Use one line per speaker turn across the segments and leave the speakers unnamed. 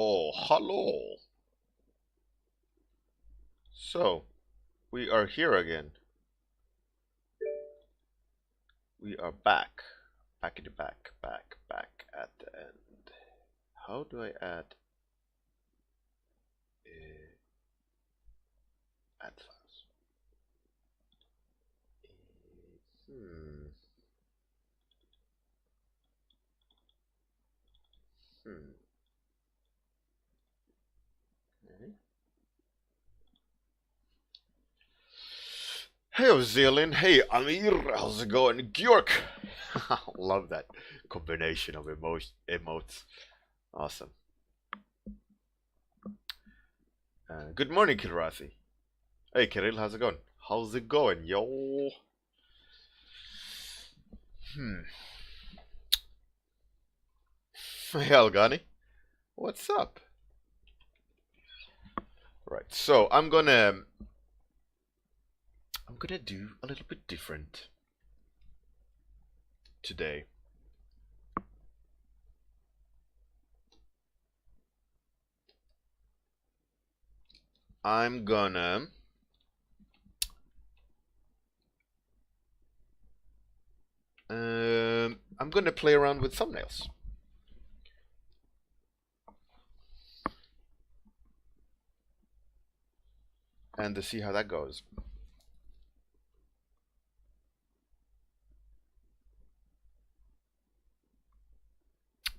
Oh, hello. So, we are here again. We are back. Back in the back at the end. How do I add add files? Hmm. Hmm. Okay. Hey, Ozilin. Hey, Amir. How's it going? Bjork. Love that combination of emotes. Awesome. Good morning, Kilrathi. Hey, Kirill. How's it going? How's it going, yo? Hmm. Hey, Algani. What's up? Right. So I'm gonna do a little bit different today. I'm gonna I'm gonna play around with thumbnails. And to see how that goes.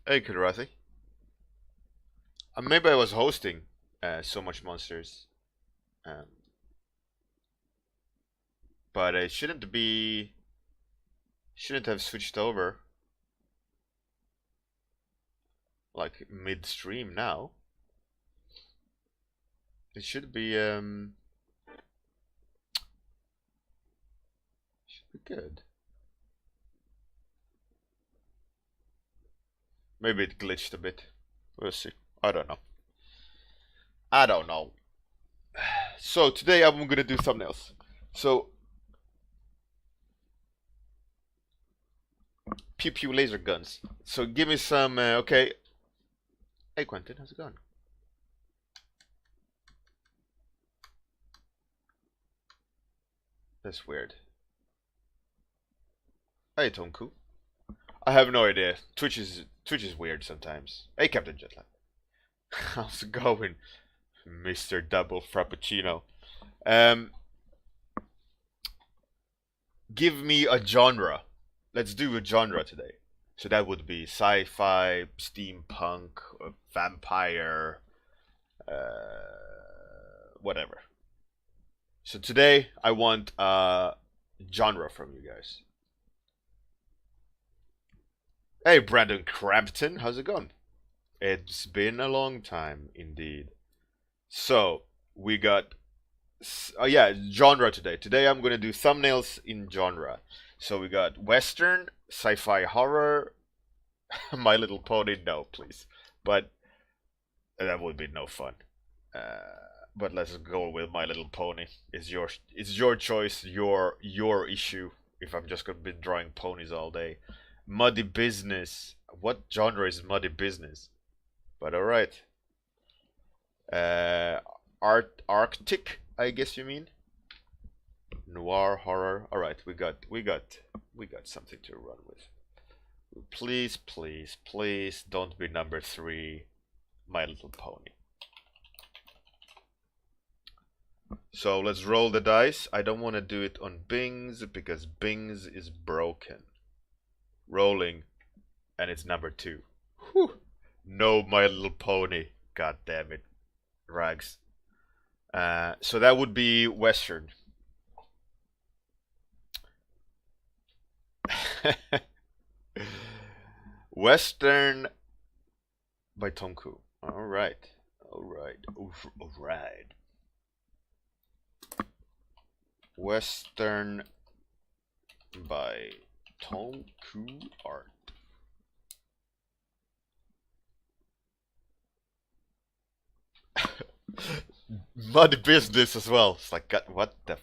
Hey, Kudrathi. Maybe I was hosting so much monsters, um, but it shouldn't have switched over like midstream now. It should be good. Maybe it glitched a bit. We'll see. I don't know. I don't know. So today I'm gonna do thumbnails. So pew pew laser guns. So give me some. Okay. Hey Quentin, how's it going? That's weird. Hey Tonku. I have no idea. Twitch is weird sometimes. Hey Captain Jetlag. How's it going, Mr. Double Frappuccino? Give me a genre. Let's do a genre today. So that would be sci-fi, steampunk, vampire, whatever. So today I want a genre from you guys. Hey Brandon Crampton, how's it going? It's been a long time indeed. So we got yeah, genre today. Today I'm gonna do thumbnails in genre. So we got Western, sci-fi horror, My Little Pony. No, please, but that would be no fun. But let's go with My Little Pony. It's your choice, your issue. If I'm just gonna be drawing ponies all day, Muddy Business. What genre is Muddy Business? But all right. Uh, Arctic, I guess you mean. Noir horror. All right, we got something to run with. Please, please, please don't be number 3, My Little Pony. So let's roll the dice. I don't want to do it on Bing's because Bing's is broken. Rolling, and it's number 2. Whew. No, My Little Pony. God damn it, Rags. So that would be Western. Western by Tonku. All right, all right, all right. Western by Tonku Art. Mud business as well. It's like, God, what the?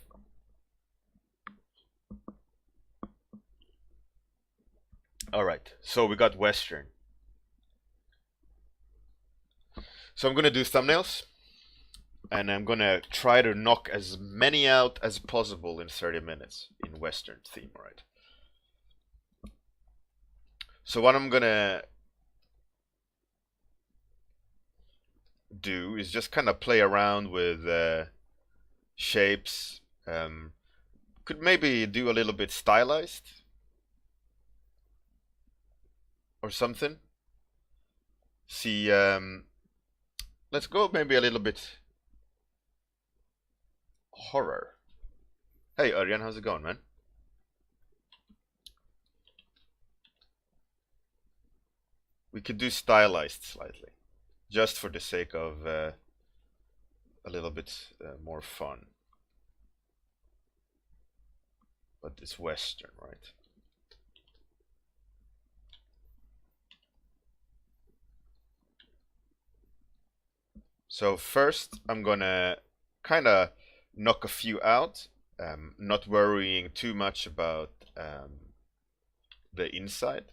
All right, so we got Western. So I'm gonna do thumbnails, and I'm gonna try to knock as many out as possible in 30 minutes in Western theme, right? So what I'm gonna do is just kind of play around with shapes. Could maybe do a little bit stylized or something. See, let's go maybe a little bit horror. Hey, Örjan, how's it going, man? We could do stylized slightly, just for the sake of a little bit more fun. But it's Western, right? So first, I'm gonna kind of knock a few out, not worrying too much about the inside.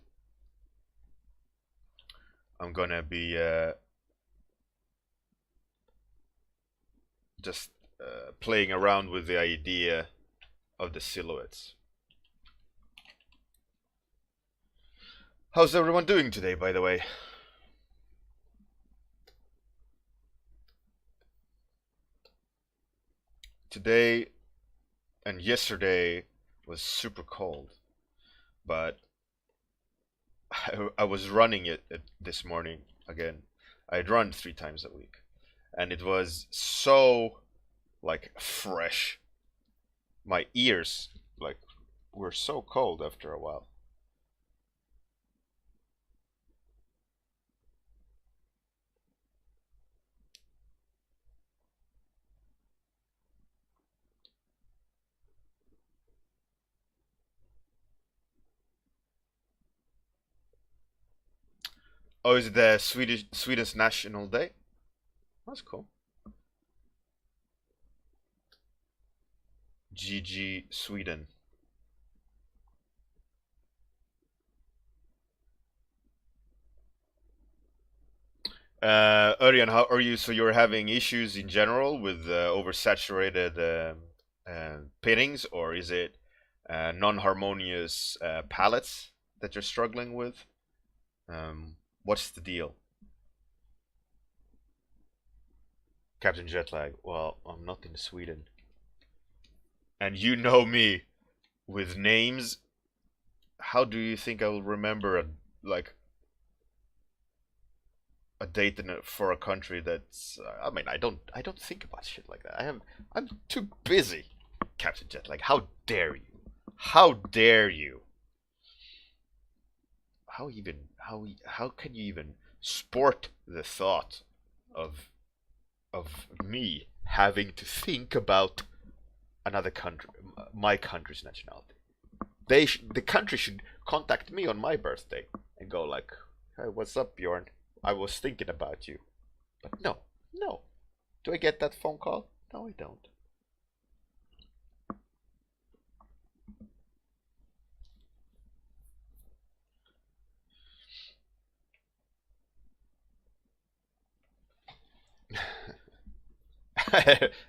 I'm gonna be just playing around with the idea of the silhouettes. How's everyone doing today, by the way? Today and yesterday was super cold, but I was running it this morning again. I'd run 3 times a week, and it was so like fresh. My ears like were so cold after a while. Oh, is it the Swedish National Day? That's cool. GG Sweden. Örjan, how are you? So you're having issues in general with oversaturated pinnings, or is it non-harmonious palettes that you're struggling with? What's the deal? Captain Jetlag. Well, I'm not in Sweden. And you know me with names. How do you think I will remember a date for a country that's? I mean, I don't think about shit like that. I'm too busy, Captain Jetlag. How dare you? How dare you? How can you even sport the thought of me having to think about another country, my country's nationality? The country should contact me on my birthday and go like, "Hey, what's up, Bjorn? I was thinking about you." But no, no. Do I get that phone call? No, I don't.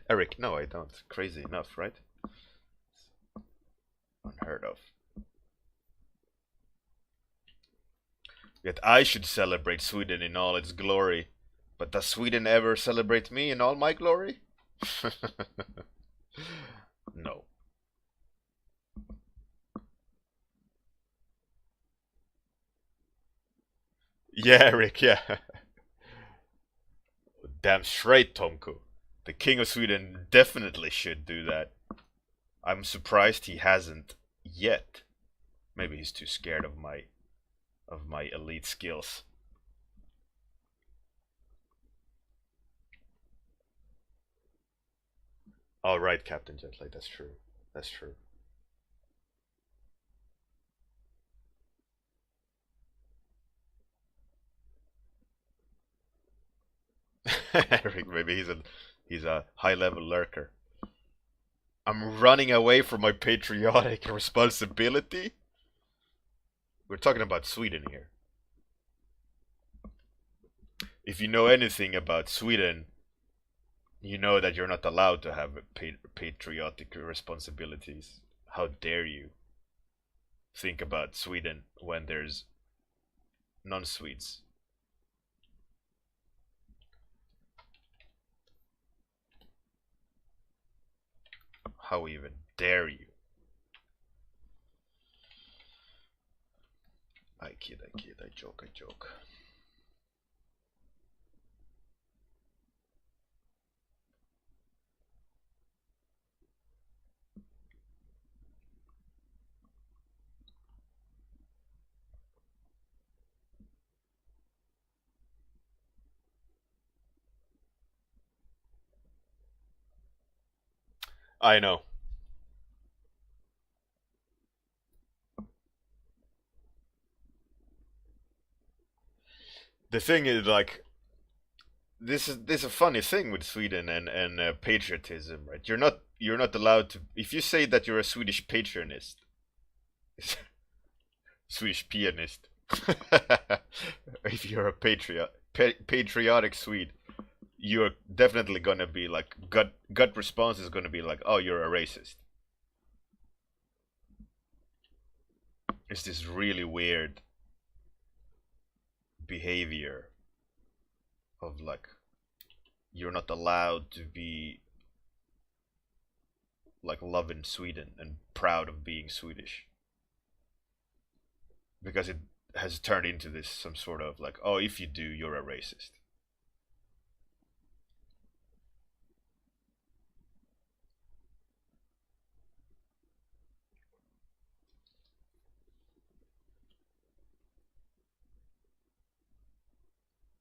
Eric, no, I don't. Crazy enough, right? Unheard of. Yet I should celebrate Sweden in all its glory. But does Sweden ever celebrate me in all my glory? No. Yeah, Eric, yeah. Damn straight, Tomko. The King of Sweden definitely should do that. I'm surprised he hasn't yet. Maybe he's too scared of my elite skills. All right, Captain Jetlight, that's true. That's true. Eric, maybe he's a high level lurker. I'm running away from my patriotic responsibility. We're talking about Sweden here. if you know anything about Sweden, you know that you're not allowed to have patriotic responsibilities. How dare you think about Sweden when there's non-Swedes? How even dare you? I kid, I joke, I joke. I know. The thing is, like, this is a funny thing with Sweden and patriotism, right? You're not allowed to, if you say that you're a Swedish patronist, Swedish pianist, if you're a patriotic Swede, you're definitely gonna be like gut response is gonna be like, oh, you're a racist. It's this really weird behavior of like you're not allowed to be like loving Sweden and proud of being Swedish because it has turned into this some sort of like, oh, if you do, you're a racist.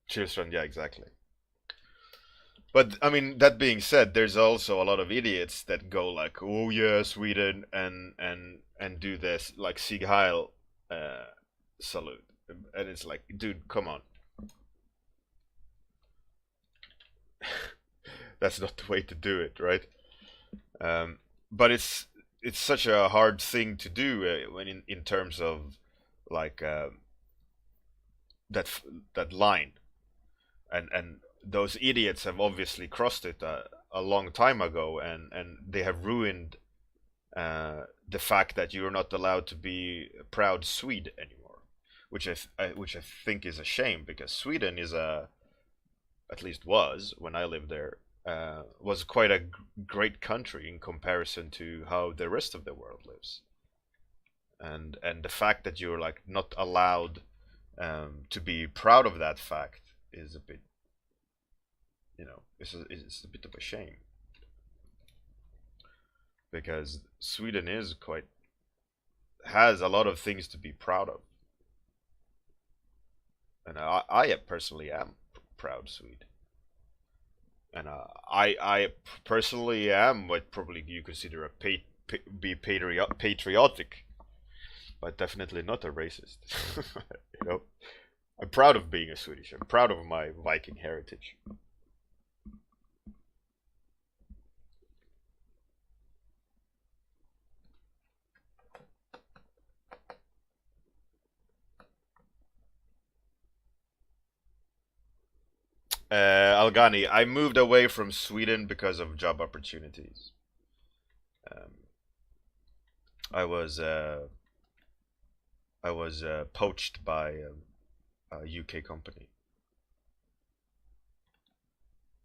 Children, yeah, exactly. But I mean, that being said, there's also a lot of idiots that go like, "Oh yeah, Sweden," and do this like Sieg Heil uh, salute, and it's like, dude, come on, that's not the way to do it, right? But it's such a hard thing to do when in terms of like that that line, and those idiots have obviously crossed it a long time ago, and they have ruined the fact that you're not allowed to be a proud Swede anymore, which I think is a shame because Sweden is a, at least was when I lived there, was quite a great country in comparison to how the rest of the world lives, and the fact that you're like not allowed to be proud of that fact is a bit, it's a bit of a shame because Sweden is quite, has a lot of things to be proud of, and I personally am proud Swede, and I personally am what probably you consider a be patriotic, but definitely not a racist. you know, I'm proud of being a Swedish. I'm proud of my Viking heritage. Algani, I moved away from Sweden because of job opportunities. Um, I was poached by a UK company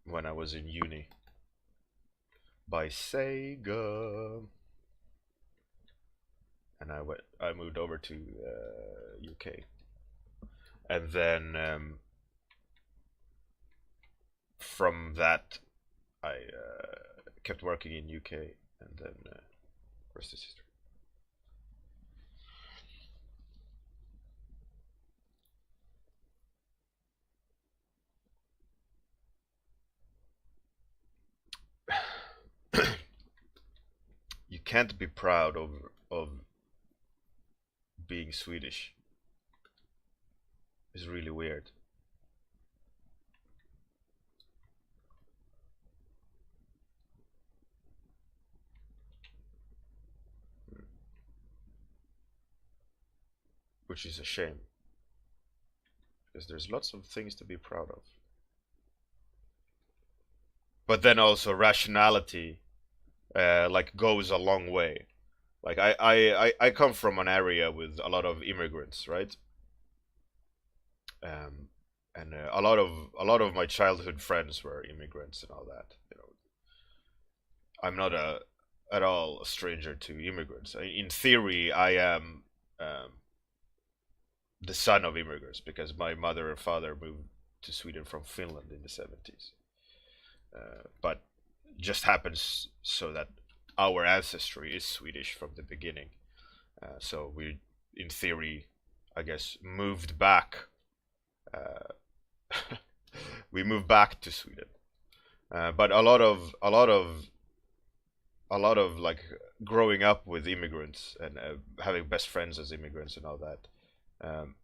when I was in uni by Sega, and I moved over to UK, and then from that I kept working in UK, and then rest is history. You can't be proud of being Swedish. It's really weird. Which is a shame because there's lots of things to be proud of. but then also rationality like goes a long way. Like I come from an area with a lot of immigrants, right? Um, and a lot of my childhood friends were immigrants and all that. I'm not a at all a stranger to immigrants. In theory, I am the son of immigrants because my mother and father moved to Sweden from Finland in the 70s. But just happens so that our ancestry is Swedish from the beginning. So we, in theory, I guess, moved back. Uh, we moved back to Sweden. But a lot of like growing up with immigrants and having best friends as immigrants and all that. Um,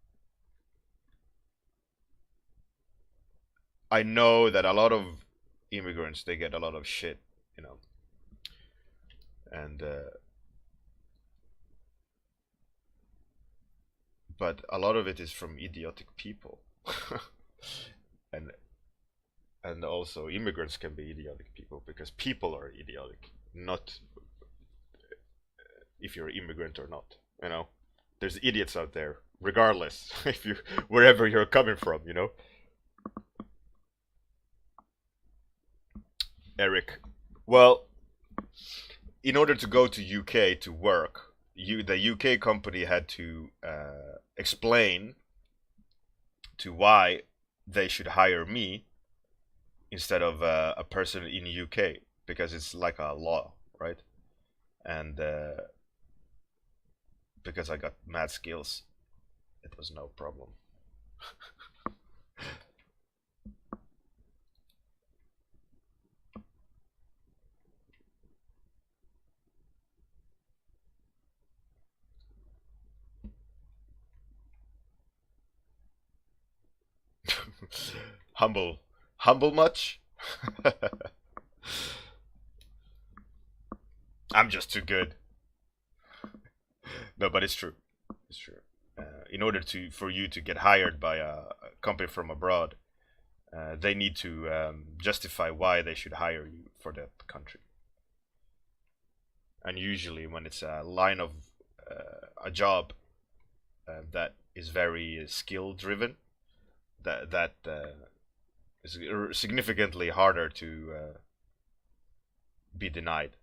I know that a lot of immigrants they get a lot of shit, you know, and but a lot of it is from idiotic people, and also immigrants can be idiotic people because people are idiotic, not if you're an immigrant or not. You know, there's idiots out there, regardless if you wherever you're coming from. Eric. Well, in order to go to UK to work, the UK company had to explain to why they should hire me instead of a person in UK because it's like a law, right? And because I got mad skills, it was no problem. humble, humble much? I'm just too good. No, but it's true. It's true. In order for you to get hired by a company from abroad, they need to justify why they should hire you for that country. And usually, when it's a line of a job that is very skill driven, that is significantly harder to be denied.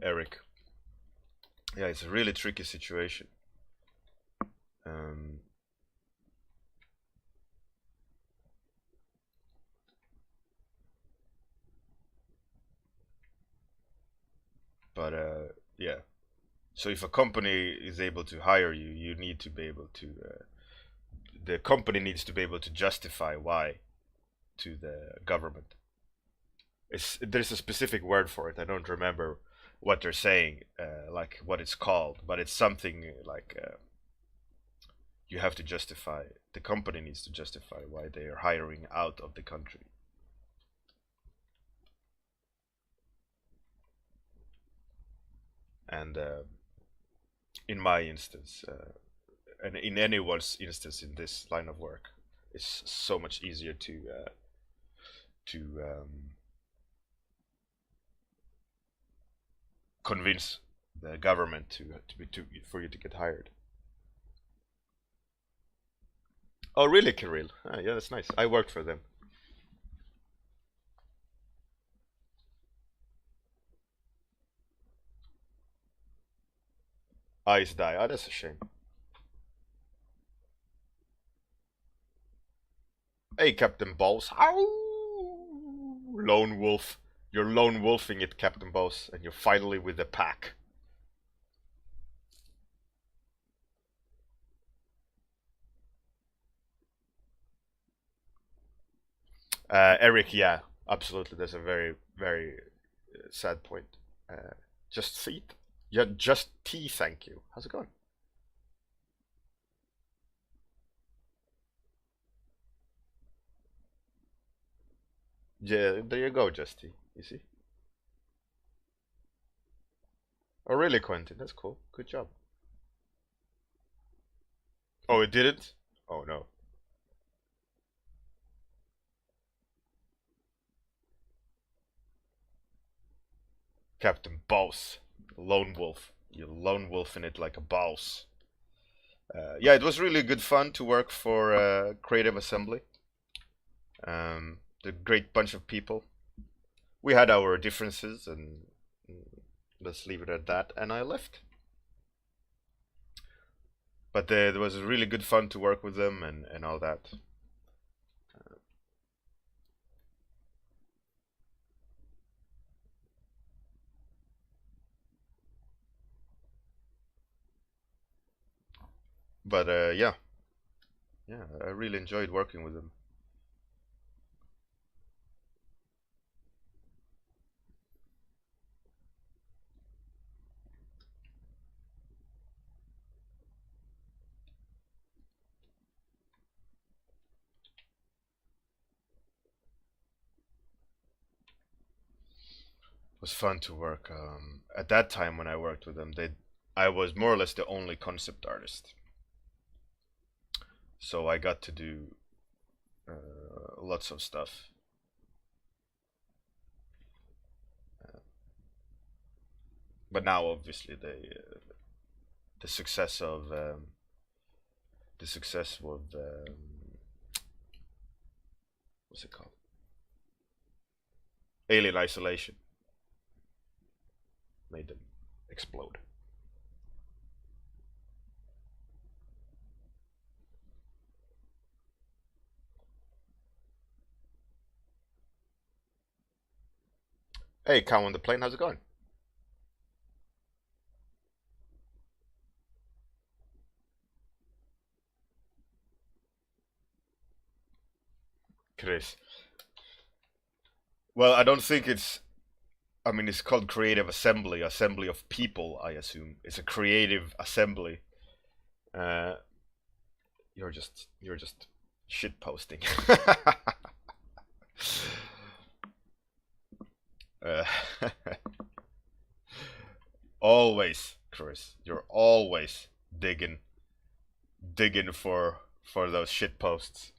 Eric. Yeah, it's a really tricky situation. Um, but yeah. So if a company is able to hire you, you need to be able to. The company needs to be able to justify why to the government. There's a specific word for it. I don't remember what they're saying, like what it's called, but it's something like you have to justify. The company needs to justify why they are hiring out of the country. And in my instance, and in anyone's instance in this line of work, it's so much easier to convince the government for you to get hired. Oh, really, Kirill? Ah, yeah, that's nice. I worked for them. Eyes die. Oh, that's a shame. Hey, Captain Balls. Ow! Lone wolf. You're lone wolfing it, Captain Balls, and you're finally with the pack. Eric, yeah. Absolutely, that's a very, very sad point. Uh, just feet. Yeah, just tea, thank you. How's it going? Yeah, there you go, just tea. You see? Oh, really, Quentin? That's cool. Good job. Oh, it didn't? Oh, no. Captain Boss. Lone Wolf. You lone wolf in it like a boss. Yeah, it was really good fun to work for Creative Assembly. The great bunch of people. We had our differences, and let's leave it at that. And I left. But it was really good fun to work with them and all that. But yeah, yeah, I really enjoyed working with them. It was fun to work. At that time when I worked with them, I was more or less the only concept artist, so I got to do lots of stuff. But now, obviously, the success of the success with what's it called? Alien Isolation made them explode. Hey, Cow on the plane, how's it going? Chris. Well, I don't think it's. I mean, it's called Creative Assembly, assembly of people. I assume it's a creative assembly. Uh, you're just shit posting. uh, always, Chris. You're always digging for those shit posts.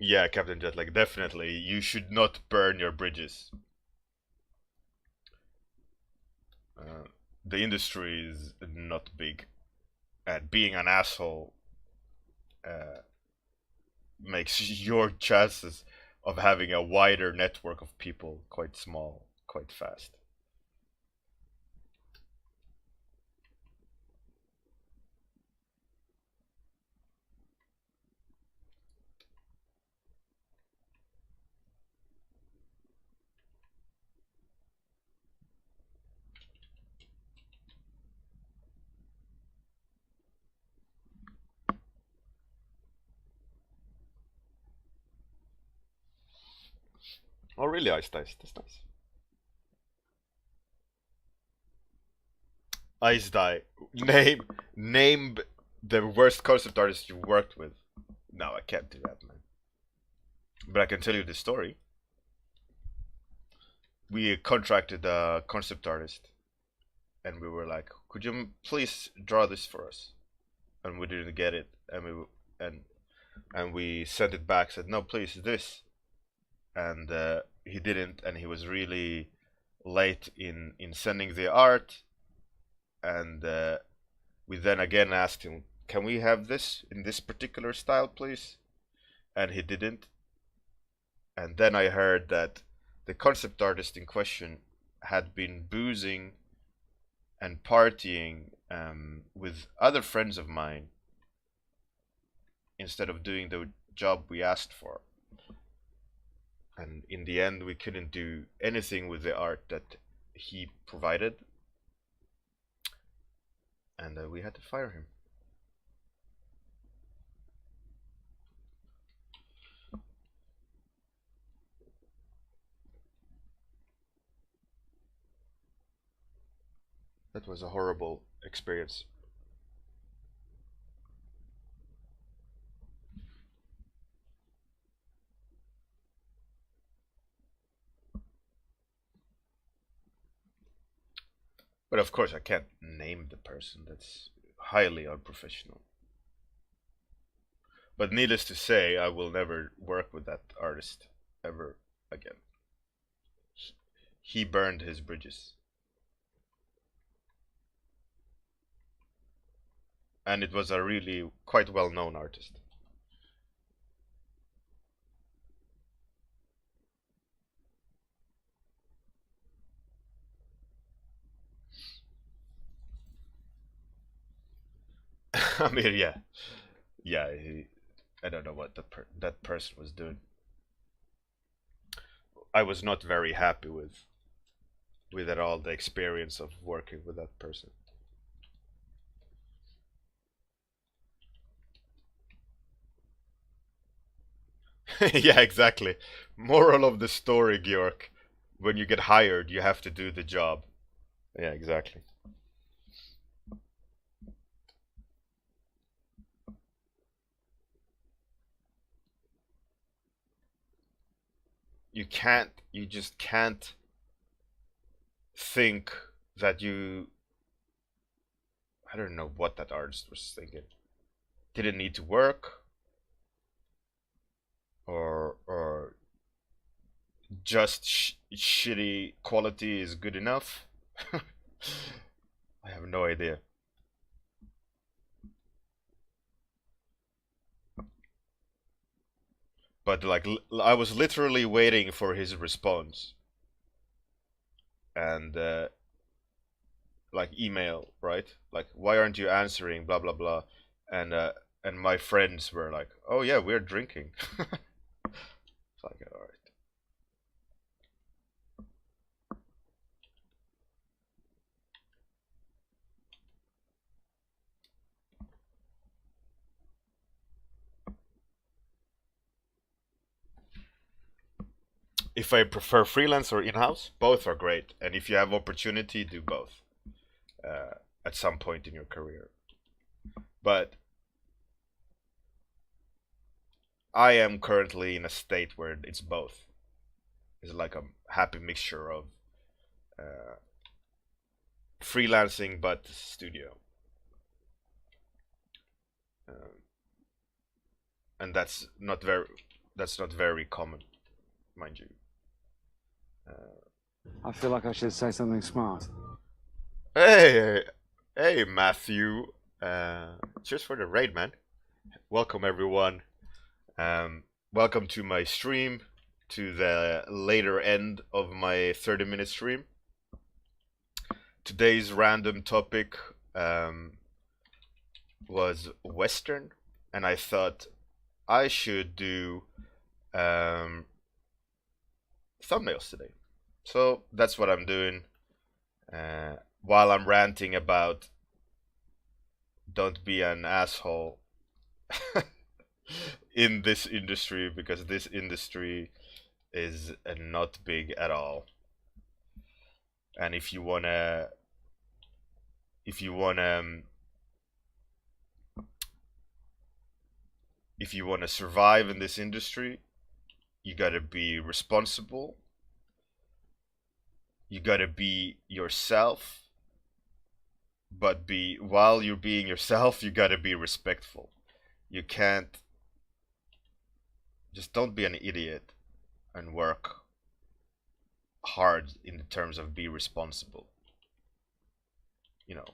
Yeah, Captain Jet, like definitely, you should not burn your bridges. Uh, the industry is not big, and being an asshole uh, makes your chances of having a wider network of people quite small, quite fast. Oh, really, Ice Dice? That's nice. Ice Die. Name the worst concept artist you worked with. No, I can't do that, man. But I can tell you the story. We contracted a concept artist, and we were like, "Could you please draw this for us?" And we didn't get it, and and we sent it back. Said, "No, please, this." And he didn't, and he was really late in sending the art. And we then again asked him, "Can we have this in this particular style, please?" And he didn't. And then I heard that the concept artist in question had been boozing and partying with other friends of mine instead of doing the job we asked for. And in the end, we couldn't do anything with the art that he provided. and we had to fire him. That was a horrible experience. But of course, I can't name the person. That's highly unprofessional. But needless to say, I will never work with that artist ever again. He burned his bridges. And it was a really quite well-known artist. I mean, yeah, yeah. I don't know what that person was doing. I was not very happy with at all the experience of working with that person. Yeah, exactly. Moral of the story, Georg. When you get hired, you have to do the job. Yeah, exactly. You just can't think that I don't know what that artist was thinking. Didn't need to work, or just shitty quality is good enough. I have no idea. But like, I was literally waiting for his response, and like email, right? Like, why aren't you answering? Blah blah blah, and uh, and my friends were like, "Oh yeah, we're drinking." It's like, all right. If I prefer freelance or in-house, both are great, and if you have opportunity, do both uh, at some point in your career. But I am currently in a state where it's both. It's like a happy mixture of uh, freelancing but studio, um, and that's not very common, mind you.
I feel like I should say something smart.
Hey, hey, Matthew. Cheers for the raid, man. Welcome everyone. Um, welcome to my stream, to the later end of my 30-minute stream. Today's random topic was Western, and I thought I should do um, thumbnails today. So that's what I'm doing while I'm ranting about don't be an asshole in this industry, because this industry is not big at all. And if you wanna if you wanna survive in this industry, you gotta be responsible. You gotta be yourself, but be while you're being yourself, you gotta be respectful. You can't just don't be an idiot and work hard in the terms of be responsible. You know,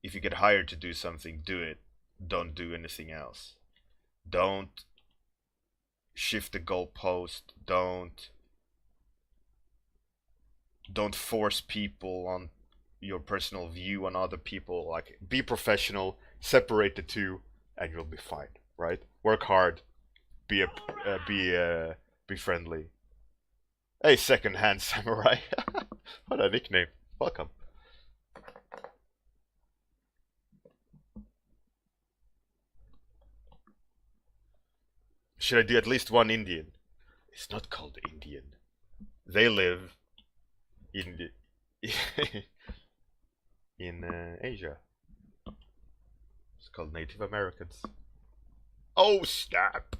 if you get hired to do something, do it. Don't do anything else. Don't shift the goalpost. Don't force people on your personal view on other people. Like, be professional, separate the two, and you'll be fine, right? Work hard, be a be friendly. Hey, second-hand samurai. What a nickname. Welcome. should I do at least one Indian? It's not called Indian. They live in the in Asia. It's called Native Americans. Oh snap!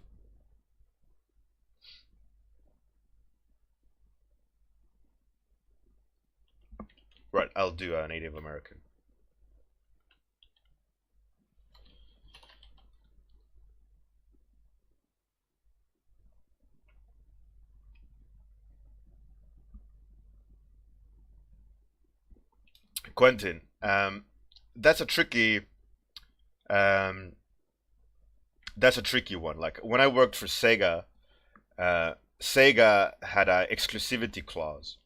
Right, I'll do a Native American. Quentin, that's a tricky, um, that's a tricky one. Like when I worked for Sega, Sega had a exclusivity clause,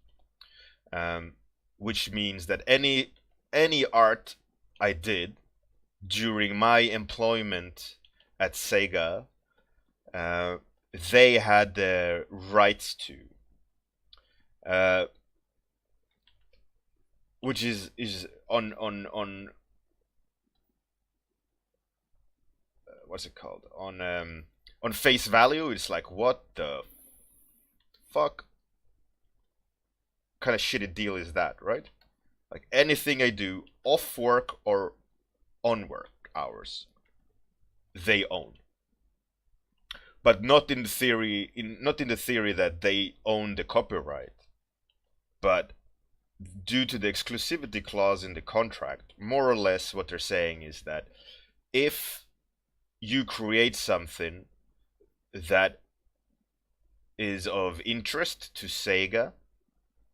um, which means that any art I did during my employment at Sega, uh, they had the rights to, uh, which is on what's it called, on face value. It's like, what the fuck kind of shitty deal is that, right? Like anything I do off work or on work hours, they own. But not in the theory, not in the theory that they own the copyright, but due to the exclusivity clause in the contract. More or less what they're saying is that if you create something that is of interest to Sega,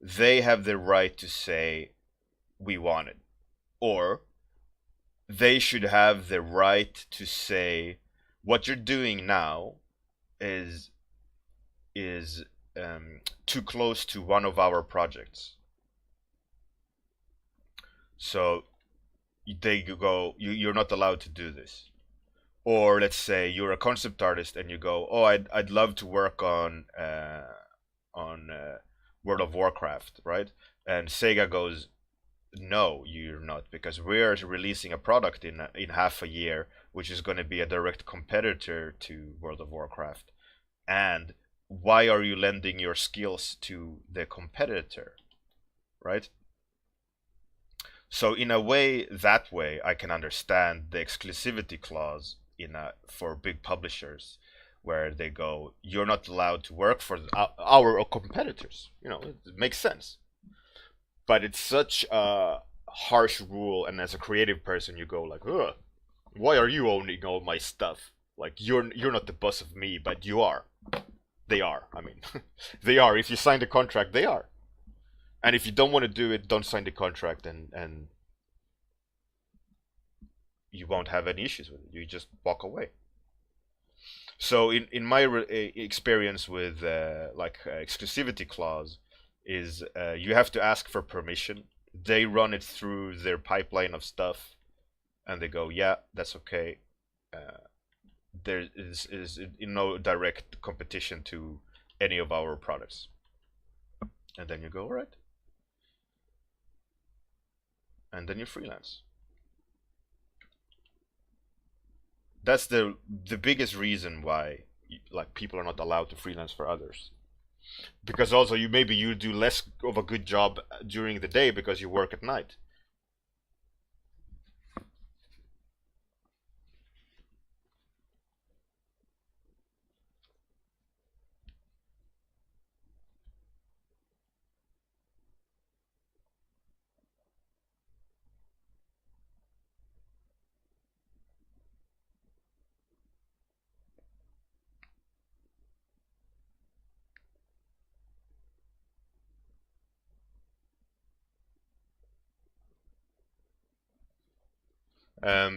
they have the right to say, we want it. Or they should have the right to say, what you're doing now is too close to one of our projects. So they go, you're not allowed to do this. Or let's say you're a concept artist and you go, oh, I'd love to work on World of Warcraft, right? And Sega goes, no, you're not, because we're releasing a product in half a year, which is going to be a direct competitor to World of Warcraft. And why are you lending your skills to the competitor, right? So in a way, that way, I can understand the exclusivity clause for big publishers, where they go, you're not allowed to work for our competitors. You know, it makes sense. But it's such a harsh rule, and as a creative person, you go like, ugh, why are you owning all my stuff? Like you're not the boss of me, but you are. They are. I mean, they are. If you sign the contract, they are. And if you don't want to do it, don't sign the contract, and you won't have any issues with it. You just walk away. So in my experience with exclusivity clause is you have to ask for permission. They run it through their pipeline of stuff, and they go, yeah, that's okay. There is no direct competition to any of our products. And then you go, all right. And then you freelance. That's the biggest reason why like people are not allowed to freelance for others. Because also you do less of a good job during the day because you work at night.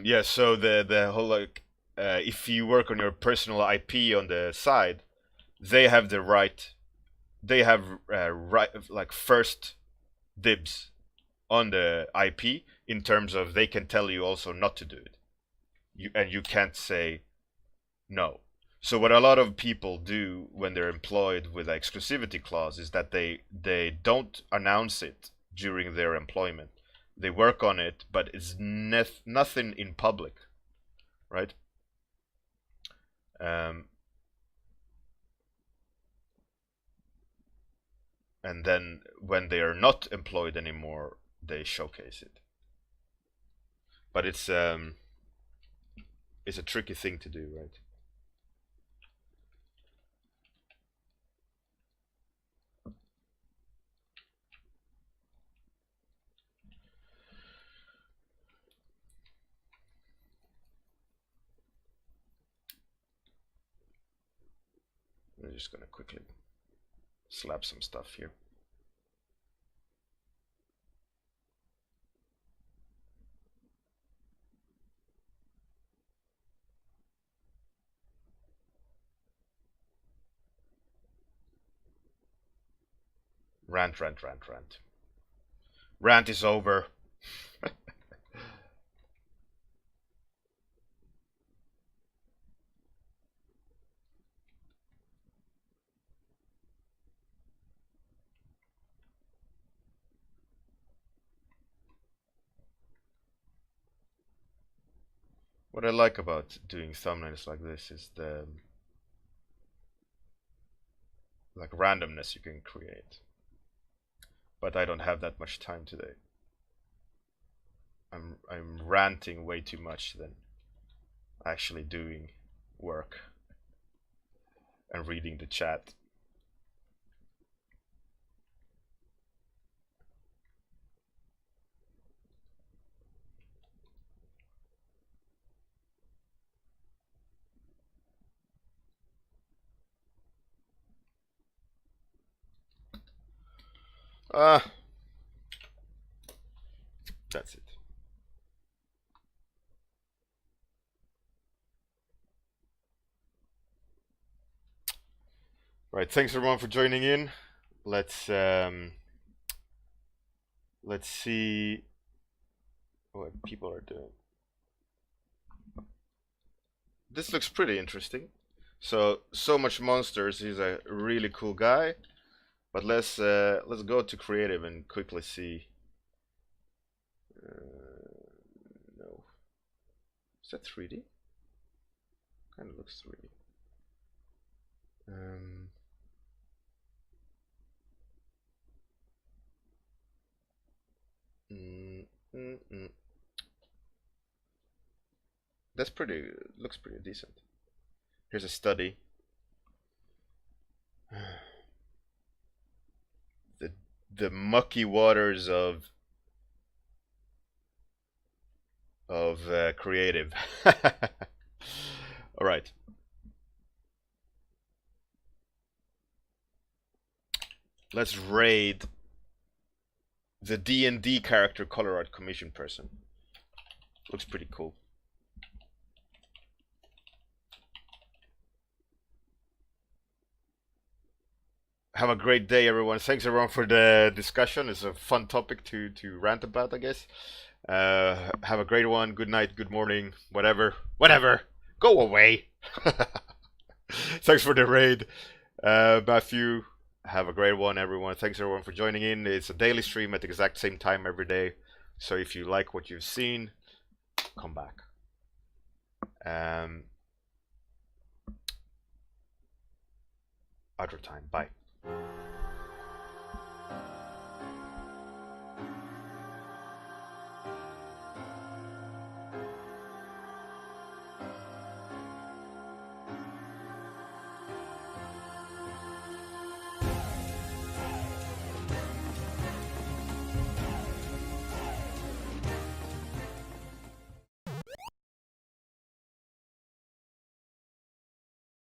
Yeah, so the whole like if you work on your personal IP on the side, they have the right, they have right like first dibs on the IP in terms of they can tell you also not to do it. You can't say no. So what a lot of people do when they're employed with an exclusivity clause is that they don't announce it during their employment. They work on it, but it's nothing in public, right? Um, and then when they are not employed anymore, they showcase it. But it's a tricky thing to do, right? I'm just gonna quickly slap some stuff here. Rant. Rant is over. What I like about doing thumbnails like this is the randomness you can create. But I don't have that much time today. I'm ranting way too much than actually doing work and reading the chat. That's it. Right, thanks everyone for joining in. Let's see what people are doing. This looks pretty interesting. So much monsters. He's a really cool guy. But let's go to creative and quickly see. No, is that 3D? Kind of looks 3D. That's looks pretty decent. Here's a study. The mucky waters of creative. All right. Let's raid the D&D character color art commission person. Looks pretty cool. Have a great day, everyone. Thanks everyone for the discussion. It's a fun topic to rant about, I guess. Have a great one. Good night, good morning, whatever. Go away. Thanks for the raid, Matthew. Have a great one, everyone. Thanks everyone for joining in. It's a daily stream at the exact same time every day. So if you like what you've seen, come back. Outro time. Bye.